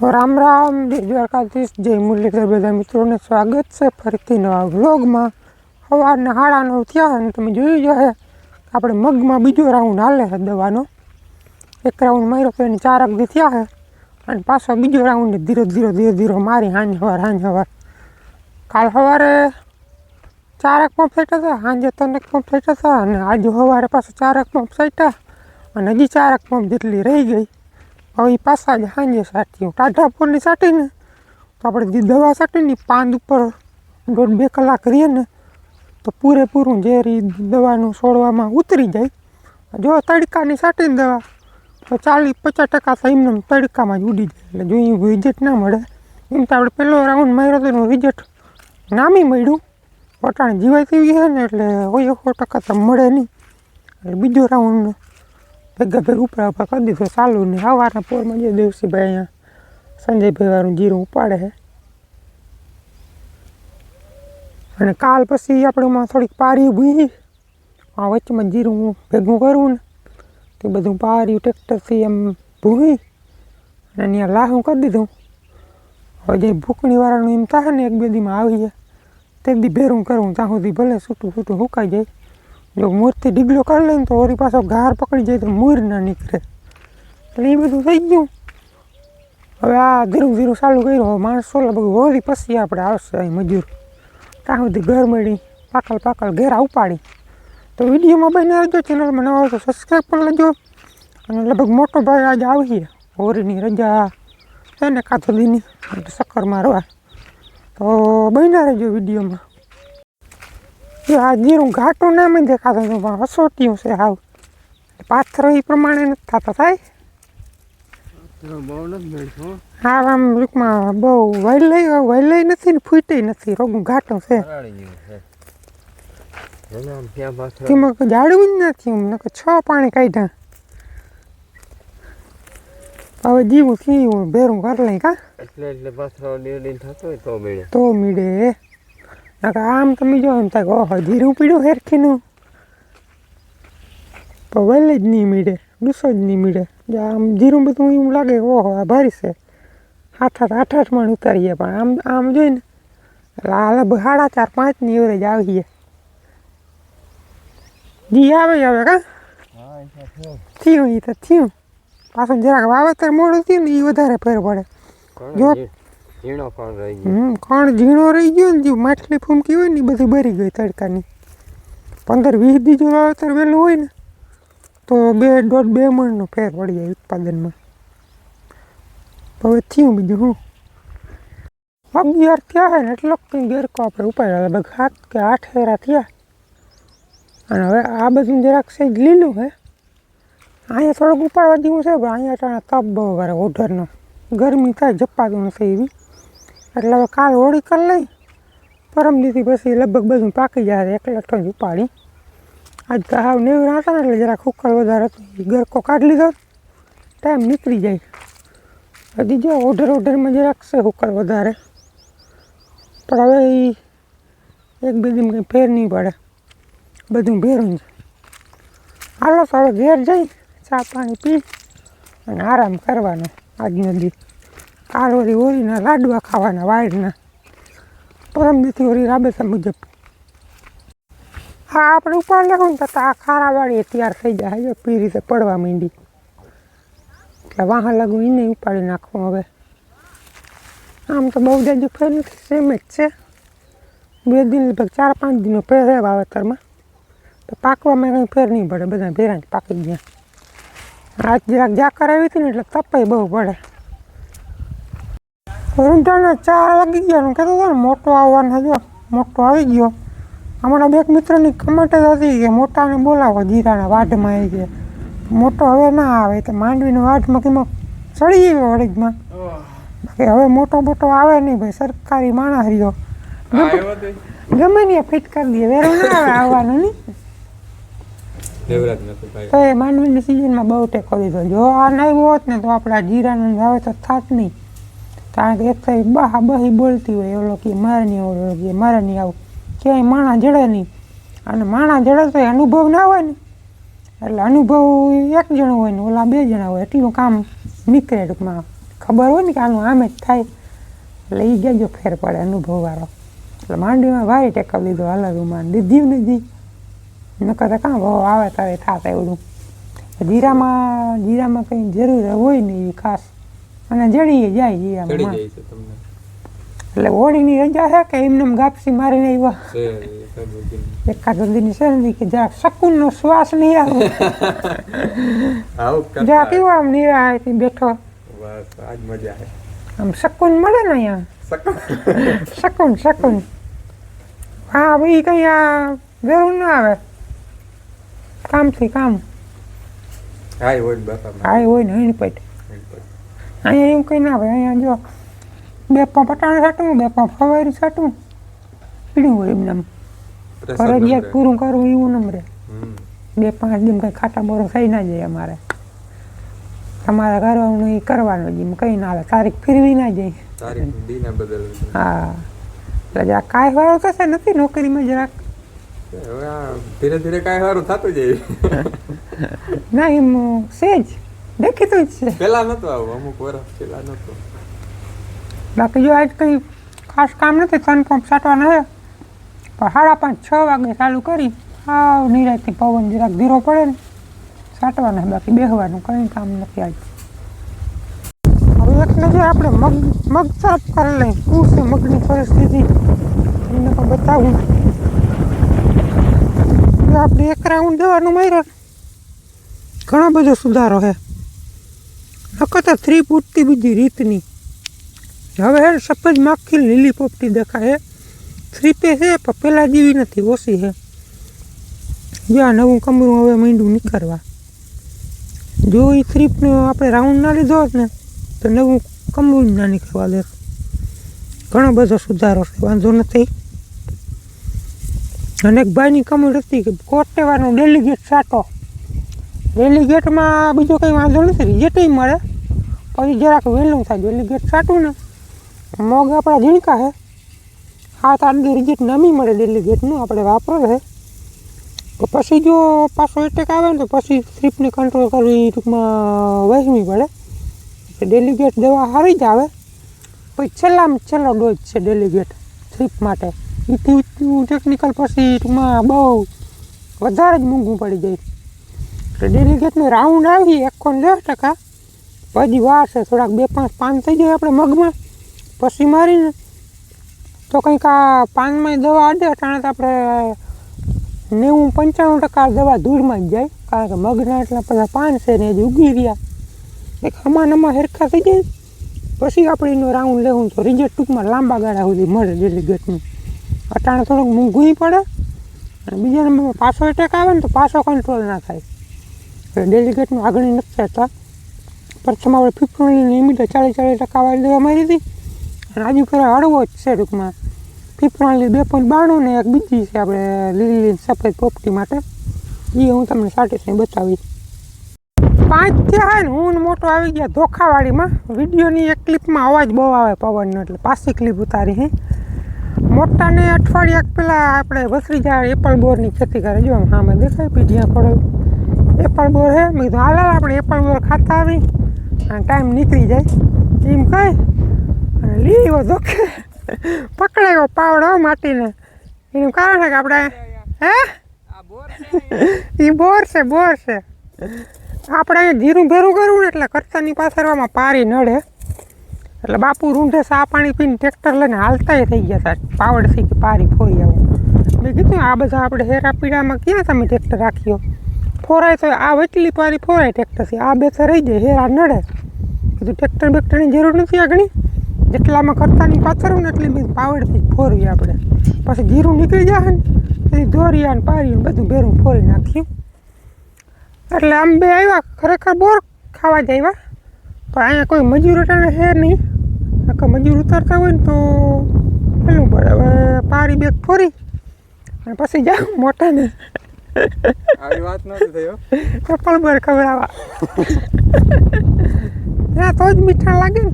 રામ રામ, જય દ્વારકાધીશ, જય મુરલીધર. બધા મિત્રોને સ્વાગત છે ફરીથી નવા વ્લોગમાં. સવારના 9:30 થયા અને તમે જોઈ જશે આપણે મગમાં બીજો રાઉન્ડ હાલે છે દવાનો. એક રાઉન્ડ માર્યો તો એની 4 દી થયા છે અને પાછો બીજો રાઉન્ડ ધીરે મારી સાંજ સવાર. કાલ સવારે 4 પંપ સાટ્યા હતા, સાંજે 3 પંપ સાટ્યા હતા અને આજે સવારે પાછો 4 પંપ સાટ્યા અને હજી 4 પંપ જેટલી રહી ગઈ. હવે પાછા જ સાંજે સાટીએ ટાઢા પોરની સાટીને તો આપણે દવા સાટીને પાંદ ઉપર 1.5-2 કલાક રહીએ ને તો પૂરેપૂરું ઝેરી દવાનું છોડવામાં ઉતરી જાય. જો તડકાની સાટીને દવા તો 40-50% તો એમને તડકામાં જ ઉડી જાય. એટલે જો એ રિઝલ્ટ ના મળે એમ તો આપણે પહેલો રાઉન્ડ માર્યો તો એનું રિઝલ્ટ નામી મળ્યું. વટાણ જીવાય તેવી છે ને એટલે 100% તો મળે નહીં. એટલે બીજો રાઉન્ડ ભેગા ઉપરા કરી દીધો ચાલુ ને સવારના પોરમાં જે દેવસીભાઈ અહીંયા સંજયભાઈ વાળું જીરું ઉપાડે છે. અને કાલ પછી આપણે એમાં થોડીક પારી ભૂઈ આ વચ્ચેમાં જીરું ભેગું કરવું ને તે બધું પાર્યું ટ્રેક્ટરથી એમ ભૂઈ અને ત્યાં લાહું કરી દીધું. હવે જે ભૂકણીવાળાનું એમ થાય ને 1-2 દીમાં આવીએ તે દી ભેરું કરવું ત્યાં સુધી ભલે છૂટું સુકાઈ જાય. જો મૂરથી ઢીગલો કરી લે ને તો વળી પાછો ઘાર પકડી જાય તો મૂર ના નીકળે. એટલે એ બધું થઈ ગયું. હવે આ ધીરું ચાલુ કર્યું. હવે માણસો લગભગ વળી પછી આપણે આવશે અહીં મજૂર ત્યાં સુધી ઘર મળી પાકલ ઘેરા ઉપાડી. તો વિડીયોમાં બને રહેજો, ચેનલમાં નવા હોય તો સબસ્ક્રાઈબ પણ લેજો. અને લગભગ મોટો ભાઈ આજે આવીએ હોળીની રજા એને કાતો દીની ચક્કર મારવા, તો બન્યા રહેજો વિડીયોમાં. જો આ જીરું ઘાટું ના મેં દેખાતું હતું પણ હસોટ્યું છે હાવ. પાથરો એ પ્રમાણે નથી થતા થાય. હા આમ ટૂંકમાં બહુ વહેલાઈ નથી ને ફૂટે નથી, રોગું ઘાટું છે. તેમાં જાડવું જ નથી. નકર 6 પાણી કાઢ્યા. હવે જીવું થયું ભેરું કરી લઈ કા એટલે પાથરો તો મીડે. આમ તમે જો એમ થાય ઓહો જીરું પીડ્યું હેરખીનું તો વહેલે જ નહીં મીડે, ડૂસો જ નહીં મીડે. જો આમ જીરું બધું એવું લાગે ઓહો આ ભારી છે, 8 મણ ઉતારીએ. પણ આમ જોઈને એટલે લગભગ 4.5-5ની એવરેજ આવીએ. જી આવે કા થયું એ તો થયું. પાછું જરાક વાવેતર મોડું થયું ને એ વધારે ફેર પડે. જો ખણ ઝીણો રહી ગયો ને જે માટલી ફૂમકી હોય ને એ બધી ભરી ગઈ તડકાની. 15-20 દી જો વાવેતર વહેલું હોય ને તો 1.5-2 મણનો ફેર પડી જાય ઉત્પાદનમાં. હવે થયું બીજું હું 11 થયા ને એટલો કંઈ ગેરકો આપણે ઉપાડ્યા લગભગ 7 કે 8 હેરા થયા. અને હવે આ બધું જરાક સહેજ લીલું છે. અહીંયા થોડુંક ઉપાડવા જેવું છે પણ અહીંયા ટાણા તપ બહુ કરે ઓઢરનો, ગરમી થાય જપાતું નથી એવી. એટલે હવે કાલ હોળી કરી લઈ, પરમ દીથી પછી લગભગ બધું પાકી જાય. એક લઠ્ઠો જ ઉપાડી. આજ તો હાવ નેવરા હતા ને એટલે જરાક હુક્કર વધારે હતું, ગરકો કાઢી લીધો ટાઈમ નીકળી જાય. હજી જો ઓઢરમાં જરાક છે હુક્કર વધારે, પણ હવે એ 1-2 દી કંઈ ફેર નહીં પડે, બધું ભેરું જ. હાલો તો હવે ઘેર જઈ ચા પાણી પી અને આરામ કરવાનો આજનો દી. કાલ વળી હોળીના લાડવા ખાવાના વાયરના, પરમ દીથી વળી રાબેતા મુજબ. હા આપણે ઉપાડ લેવું ને તો આ ખારાવાળી તૈયાર થઈ જાય. જો પી રીતે પડવા માંડી એટલે વાહન લાગુ એને ઉપાડી નાખવું. હવે આમ તો બહુ જાજુ ફેર નથી, સેમ જ છે. 2 દિન લગભગ 4-5 દીનો ફેર છે વાવેતરમાં. તો પાકવામાં કંઈ ફેર નહીં પડે, બધા ભેરા જ પાકી ગયા. આજ જરાક ઝાકર આવી હતી ને એટલે તપાઈ બહુ પડે. રૂંઢાના 4 વાગી ગયા કહેતો હતો ને મોટો આવવાનો. જો મોટો આવી ગયો. હમણાં 2 મિત્રની કમેન્ટ હતી કે મોટાને બોલાવો જીરાના વાઢમાં આવી ગયા. મોટો હવે ના આવે તો માંડવીનો વાઢમાં કેમાં ચડી ગયો વળીજમાં. બાકી હવે મોટો આવે નહીં ભાઈ, સરકારી માણસ રહ્યો ગમે ને ફિટ કરી દે, વેરો ના આવે આવવાનું નહીં. તો એ માંડવીની સિઝનમાં બહુ ટેકો દીધો. જો આ નહીં હોત ને તો આપણે આ જીરાનું વાવેતર થાત નહીં. કારણ કે એક થાય બહી બોલતી હોય ઓલો કે મારે નહીં આવું, ઓલો કે મારે નહીં આવું, ક્યાંય માણા જડે નહીં. અને માણા જડે તો અનુભવ ના હોય ને, એટલે અનુભવ 1 જણો હોય ને ઓલા 2 જણા હોય એટલું કામ નીકળે ટૂંકમાં. ખબર હોય ને કે આનું આમ જ થાય એટલે એ ગેજો ફેર પડે અનુભવવાળો. એટલે માંડવીમાં ભાઈ ટેકવ લીધો હલરુમાં દીધી નથી નકર કાં ભાવ આવે તારે થાત એવડું. જીરામાં કંઈ જરૂર હોય ને એ ખાસ અને જડીએ જાય જીરામાં. એટલે હોળીની રજા છે કે એમને ગાપસી મારીને આવ્યા એકાદ દીની શરદી કે જરાક શકૂનનો શ્વાસ નહીં આવે જરાક કેવો આમ નિરાયથી બેઠો આમ શકૂન મળે ને અહીંયા શકૂન. હા ભાઈ કંઈ આ જરૂર ના આવે કામથી કામ હાય હોય ને એની પૈટ અહીંયા એવું કંઈ ના ભાઈ અહીંયા જો બે પાંચ પટાણા છાંટું બે પાંચ ફવારી છાંટું પીડ્યું હોય એમને ફરજિયાત પૂરું કરવું એવું નમરે. બે પાંચ દિન કંઈ ખાટા બોરો થઈ ના જાય અમારે. તમારે કરવાનું એ કરવાનું જ કંઈ ના આવે તારીખ ફેરવી ના જાય. હા એટલે જરાક કાંઈ વાળું થશે નથી નોકરીમાં જરાક ધીરે ધીરે કાંઈ સારું થતું જાય. ના એમ સેજ દેખીતું જ છે. પેલા નતું આવું અમુક વર્ષ પેલા નતું. બાકી જો આજ કંઈ ખાસ કામ નથી ત્રણ પંપ છાંટવાના છે પણ 5:30-6 વાગે ચાલુ કરી હાવ નિરાયથી પવન જરાક ધીરો પડે ને છાંટવાના. બાકી બેસવાનું કંઈ કામ નથી આજ. હવે એક નજર આપણે મગ સાફ કરી લઈએ શું છે મગની પરિસ્થિતિ એમને પણ બતાવું. આપણે એક રાઉન્ડ દેવાનું માર્યો ઘણો બધો સુધારો છે નકર તો 3 ફૂટથી બીજી રીતની. હવે સફેદ માખી લીલી પોપટી દેખાય 3 પે છે પણ પહેલાં જેવી નથી ઓછી છે. જો આ નવું કમરું હવે માંડ્યું નીકળવા. જો એ 3 આપણે રાઉન્ડ ના લીધો હોત ને તો નવું કમરું જ ના નીકળવા દે. ઘણો બધો સુધારો છે વાંધો નથી. અને એક ભાઈની કમેન્ટ હતી કે કોટેવાનું ડેલિગેટ છાંટો. ડેલિગેટમાં બીજો કંઈ વાંધો નથી રિઝલ્ટ મળે પછી જરાક વહેલું થાય. ડેલિગેટ છાંટું ને મગ આપણા ઝીણકા છે 7-8 રિઝલ્ટ નમી મળે ડેલિગેટનું આપણે વાપરો છે. તો પછી જો પાછો એટેક આવે ને તો પછી થ્રીપને કંટ્રોલ કરવી ટૂંકમાં વહેંચવી પડે. ડેલિગેટ દવા સારી જ આવે પછી છેલ્લામાં છેલ્લો ડોઝ છે ડેલિગેટ થ્રીપ માટે. એથી ટેકનિકલ પછી ટૂંકમાં બહુ વધારે જ મોંઘું પડી જાય. એટલે ડેલિગેટનો રાઉન્ડ આવી 1.10% પછી વાર છે થોડાક 2-5 પાન થઈ જાય આપણે મગમાં પછી મારીને તો કંઈક આ પાનમાં દવા અડે અટાણે તો આપણે 90-95% દવા ધૂળમાં જ જાય કારણ કે મગના એટલા બધા પાન છે ને હજી ઉગી રહ્યા એક હમાનમાં હેરખા થઈ જાય પછી આપણે એનો રાઉન્ડ લેવું તો રિઝલ્ટ ટૂંકમાં લાંબા ગાળા સુધી મળે ડેલિગેટનું. અટાણે થોડુંક મોંઘું પડે અને બીજા નંબરમાં પાછો એટેક આવે ને તો પાછો કંટ્રોલ ના થાય. એટલે ડેલિગેટનું આગળ નથી થતા. પ્રથમ આપણે ફિફ્રોનની લિમિટ 40% વાળી દવા મારી હતી અને આજુ ફેરા હળવો જ છે ટૂંકમાં. ફિફ્રોનલી 2.92 ને એક બીજી છે આપણે લીલી સફેદ પોપટી માટે એ હું તમને સાટીને બતાવી. 5 થયા ને હું મોટો આવી ગયા ધોખાવાળીમાં. વિડીયોની એક ક્લિપમાં અવાજ બહુ આવે પવનનો એટલે પાછી ક્લિપ ઉતારી હે. મોટાને અઠવાડિયા પહેલાં આપણે ભત્રીજા એપલ બોરની ખેતી કરે. જો આમ સામે દેખાય પીઢિયા પડે એપલ બોર છે. મેં કીધું હાલ આપણે એપલ બોર ખાતા આવી અને ટાઈમ નીકળી જાય એમ કહી અને લીવો ધોકે પકડાયો પાવડો માટીને. એનું કારણ છે કે આપણે હે એ બોર છે આપણે અહીંયા જીરું ભેરું કરવું ને એટલે કરતાની પાછળમાં પારી નડે એટલે બાપુ રૂંઢે સા પાણી પીને ટ્રેક્ટર લઈને હાલતાય થઈ ગયા હતા પાવડથી કે પારી ફોરી આવું. મેં કીધું આ બધા આપણે હેરા પીડામાં ક્યાં તમે ટ્રેક્ટર રાખ્યો ફોરાય તો આ વચલી પારી ફોરાય ટ્રેક્ટરથી આ બે તો રહી જાય હેરા નડે. કીધું ટ્રેક્ટર બેક્ટરની જરૂર નથી આગળ જેટલામાં કરતાની પાથરું ને એટલી બધી પાવડથી જ ફોરવી આપણે. પછી જીરું નીકળી જાય ને પછી દોરિયા ને પારી બધું ભેરું ફોરી નાખ્યું. એટલે આમ બે આવ્યા ખરેખર બોર ખાવા જ આવ્યા પણ અહીંયા કોઈ મજૂર અટાણે છે નહીં. નકર મજૂર ઉતરતા હોય ને તો પેલું પડે. હવે પારી બેગ ફોરી અને પછી જાઉં મોટાને આવી વાત નથી થયો એપલ બોર ખવડાવવા. ત્યાં તો જ મીઠા લાગે ને.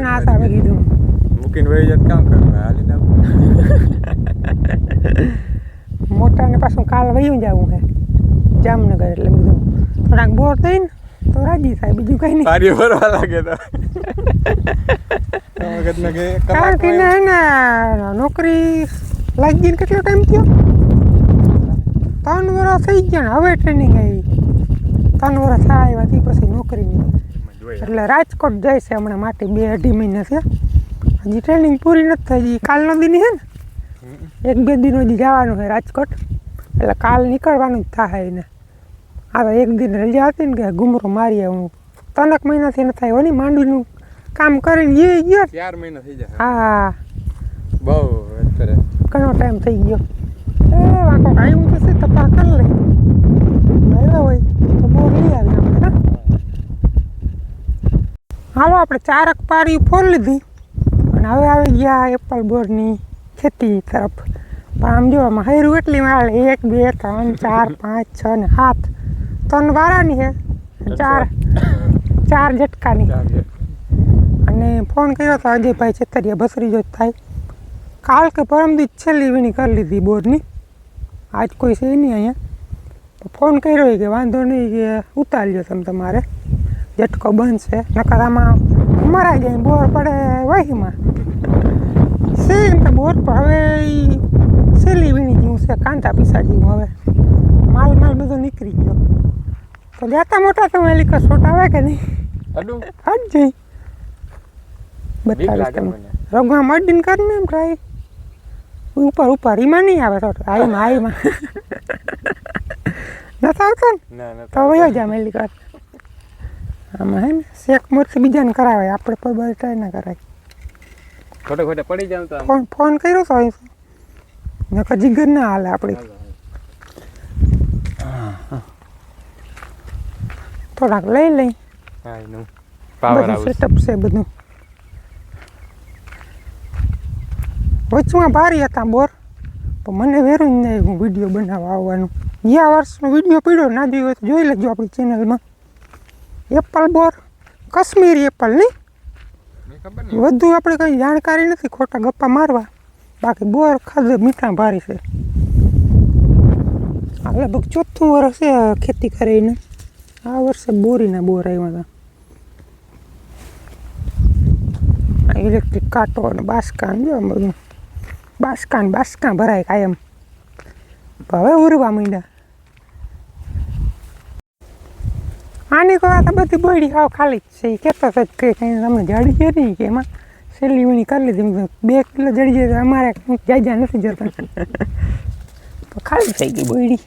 ના સાહેબ કીધું મૂકીને વહી જાય કામ કરવા હાલી ના મોટાને પાછું કાલ વયું જવું છે જામનગર. એટલે કીધું થોડાક બોર થઈને તો રાજી થાય, બીજું કઈ નહીં. પારી ભરવા લાગે તો કારણ કે એને હે ને નોકરી લાગી ગઈ ને કેટલો ટાઈમ થયો? 3 વર્ષ થઈ ગયા ને હવે ટ્રેનિંગ આવી. 3 વર્ષ આવ્યા તે પછી નોકરીની. એટલે રાજકોટ જાય છે હમણાં માટે 2-2.5 મહિના છે. હજી ટ્રેનિંગ પૂરી નથી થઈ. હજી કાલનો દિન છે ને 1-2 દિન હજી જવાનું છે રાજકોટ. એટલે કાલ નીકળવાનું જ થાય એને. આ તો 1 દિન રજા હતી ને કે ઘૂમરો મારી હું 3 મહિનાથી ન થાય હોની માંડવીનું કામ કરીને એ ગયો. 4 મહિના થઈ જાય. હા બહુ અત્યારે ઘણો ટાઈમ થઈ ગયો. એ વાંકો આવ્યું તો છે તપા કરી લે આવ્યા હોય તો બોર લઈ આવી આપણે. હા હાલો આપણે 4 પારી ફોર લીધી અને હવે આવી ગયા એપલ બોરની ખેતી તરફ. પણ આમ જો આમાં હૈરું એટલી મારે 1 2 3 4 5 6 ને 7 3 વારાની છે, 4 ઝટકાની. અને ફોન કર્યો તો અજયભાઈ છેતરિયા ભસરી જો થાય. કાલ કે પરમદી છેલ્લી વીણી કરી લીધી બોરની. આજ કોઈ છે નહીં અહીંયા. તો ફોન કર્યો કે વાંધો નહીં કે ઉતારજો તમે તમારે, ઝટકો બંધ છે નકર આમાં મરાઈ જાય બોર પડે વહીમાં સેમ તો બોર પર. હવે છેલ્લી વીણી જેવું છે, કાંટા પીસા જેવું. હવે માલ બધો નીકળી ગયો. તો જાતા મોટા તો એલી કસોટ આવે કે નહીં? હટ જઈ બતાવીશ તમે. રગમાં મડીને કરીને એમ ટ્રાય ઉપર એમાં નહીં આવે તો આઈમાં નથી આવતો ને તો વયો જા મેલી કર. આમાં હે ને શેક મોરથી બીજાને કરાવે, આપણે પર ટ્રાય ના કરાય. ખોટે પડી જાવ તો ફોન કર્યો તો નકર જીગર ના હાલે આપણે. થોડાક લઈ લઈ. બધું સેટઅપ છે બધું. વચમાં ભારી હતા બોર, પણ મને વેરું જ નહીં હું વિડીયો બનાવવા આવવાનું. ગયા વર્ષનો વિડીયો પડ્યો ના જોયો તો જોઈ લેજો આપણી ચેનલમાં. એપલ બોર, કાશ્મીરી એપલ નહીં. વધુ આપણે કંઈ જાણકારી નથી, ખોટા ગપ્પા મારવા. બાકી બોર ખાધે મીઠા ભારી છે. આ લગભગ 4થું વર્ષ છે ખેતી કરીને. આ વર્ષે બોરીના બોર આવ્યા હતા. ઇલેક્ટ્રિક કાંટો અને બાસકાન જો બધું બાસકાન ભરાય કાયમ. હવે ઉરવા માંડ્યા. આની કોઈ તો બધી બોયડી હાવ ખાલી જ છે. એ કહેતો હતો કે કંઈ તમને જડી છે નહીં કે એમાં છેલ્લી વીણી કરી લીધી. 2 કિલો જડી જાય તો અમારે જાજા નથી જતા. તો ખાલી થઈ ગઈ બોયડી.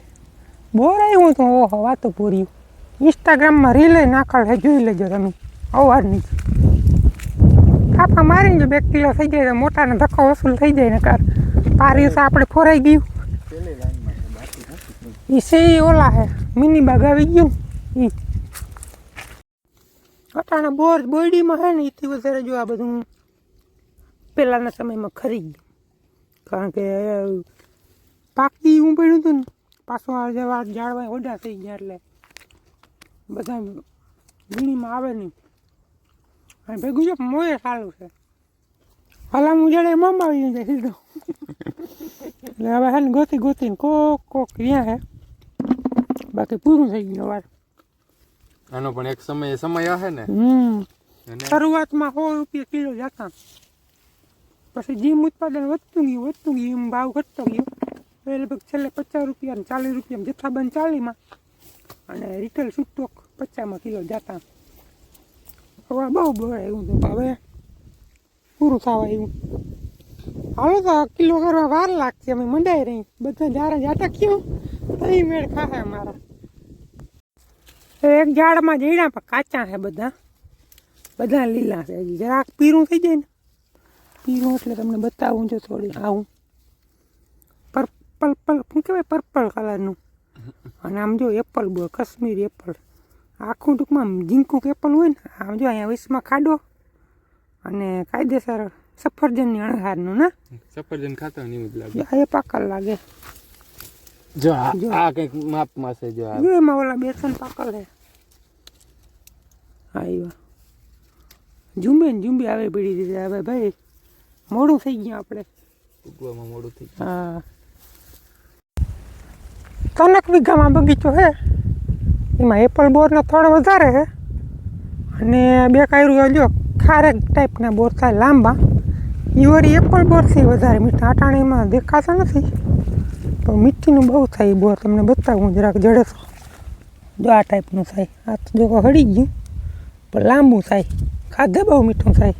બોર આવ્યું તો ઓહો વાતો પૂરી. ઇન્સ્ટાગ્રામમાં રીલે નાખલ છે, જોઈ લેજો તમે અવારની. થાપા મારીને જો 2 કિલો થઈ જાય તો મોટાનો ધક્કો વસૂલ થઈ જાય ને કાર પારી તો આપણે ફોરાઈ ગયું. એ છે ઓલા હે મિની બાગ આવી ગયું. એ અટાણા બોયડીમાં હે ને એથી વધારે જો આ બધું પહેલાંના સમયમાં ખરી ગયું. કારણ કે પાકી હું પડ્યું હતું ને પાછું આ જવા ઝાડવા ઓડા થઈ ગયા એટલે બધા વીણીમાં આવે નહીં. અને ભેગું જો મોએ સારું છે. હલા હું જડે મમ્મા આવી જાય સીધો. એટલે હવે હે ને ગોતીને કોક ત્યાં હે. બાકી પૂરું થઈ ગયું વાર. આનો પણ એક સમય હશે ને. શરૂઆતમાં 100 રૂપિયા કિલો જતા, પછી જીમ ઉત્પાદન વધતું ગયું એમ ભાવ ઘટતો ગયો. એ લગભગ છેલ્લે 50 રૂપિયા ને 40 રૂપિયા જથ્થાબંધ 40માં અને રિટેલ છૂટોક 50માં કિલો જતા. હવે બહુ બોરાય એવું તો હવે પૂરું થવા એવું. હાલો તો કિલો કરવા વાર લાગશે. અમે મંડાઈ રહી બધા જાટા ક્યું તો એ મેળ ખાશે અમારા. એક ઝાડમાં જઈડા પણ કાચા છે બધા લીલા છે. હજી જરાક પીરું થઈ જાય ને, પીરું એટલે તમને બતાવું જો થોડી. આવું શું કહેવાય પર્પલ કલરનું. અને આમ જો એપલ બોર, કાશ્મીરી એપલ. આખું ટૂંકમાં ઝીંકુક એપલ હોય ને આમ જો અહીંયા વીસમાં ખાડો અને કાયદેસર સફરજનની અણહારનું ને. સફરજન ખાતા નહીં જ લાગે. એ પાકલ લાગે. જો આ કંઈક માપમાં છે. જો એમાં ઓલા 2-3 પાકલ છે. હા એવા ઝુંબે આવે પડી દીધી. હવે ભાઈ મોડું થઈ ગયું આપણે. ઉગવામાં મોડું થઈ ગયું. હા 3 વીઘામાં બગીચો છે. એમાં એપલ બોરના થોડો વધારે છે અને બે કાયરું જો ખારેક ટાઈપના બોર થાય લાંબા એ વળી એપલ બોરથી વધારે મીઠા અટાણીમાં દેખાતા નથી તો મીઠીનું બહુ થાય બોર તમને બતાવું જરાક જડે તો જો આ ટાઈપનું થાય આ તો જો હળી ગયું પણ લાંબુ થાય ખાધે બહુ મીઠું થાય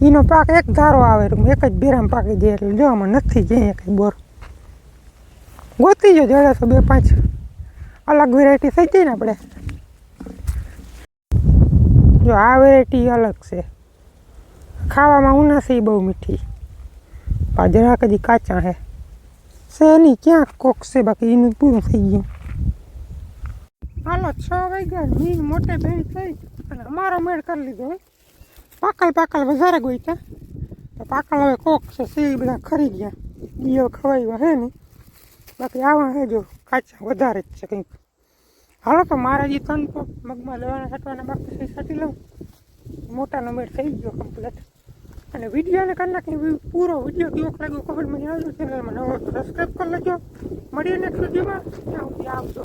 એનો પાક એક ધારો આવે એક જ બેરામાં પાકી જાય એટલે જોવામાં નથી જાય કંઈ બોર ગોતી જો જડે તો 2-5 અલગ વેરાયટી થઈ જાય ને આપણે જો આ વેરાયટી અલગ છે ખાવામાં ઉનાસી બહુ મીઠી જરાક હજી કાચા છે નહીં ક્યાંક કોક છે બાકી એનું પૂરું થઈ ગયું હાલો 6 વાગ્યા મીન મોટે ભેળ થઈ અને અમારો મેળ કરી લીધો પાકલ વધારે ગોઈતા તો પાકલ હવે કોક છે સી બધા ખરી ગયા દીયો ખવાયું હે ને બાકી આવા હે જો કાચા વધારે જ છે કંઈક હાલો તો મારા જે 3 પગ મગમાં લેવાના છાંટવાના બાકી છે છાંટી લઉં મોટાનો મેળ થઈ ગયો કમ્પ્લીટ અને વિડીયોને કરી નાખી પૂરો વિડીયો કેવો લાગ્યો ખબર મને આવજો ચેનલમાં નવો સબસ્ક્રાઈબ કરી લેજો મળીએ નેક્સ્ટ વિડીયોમાં ત્યાં સુધી આવજો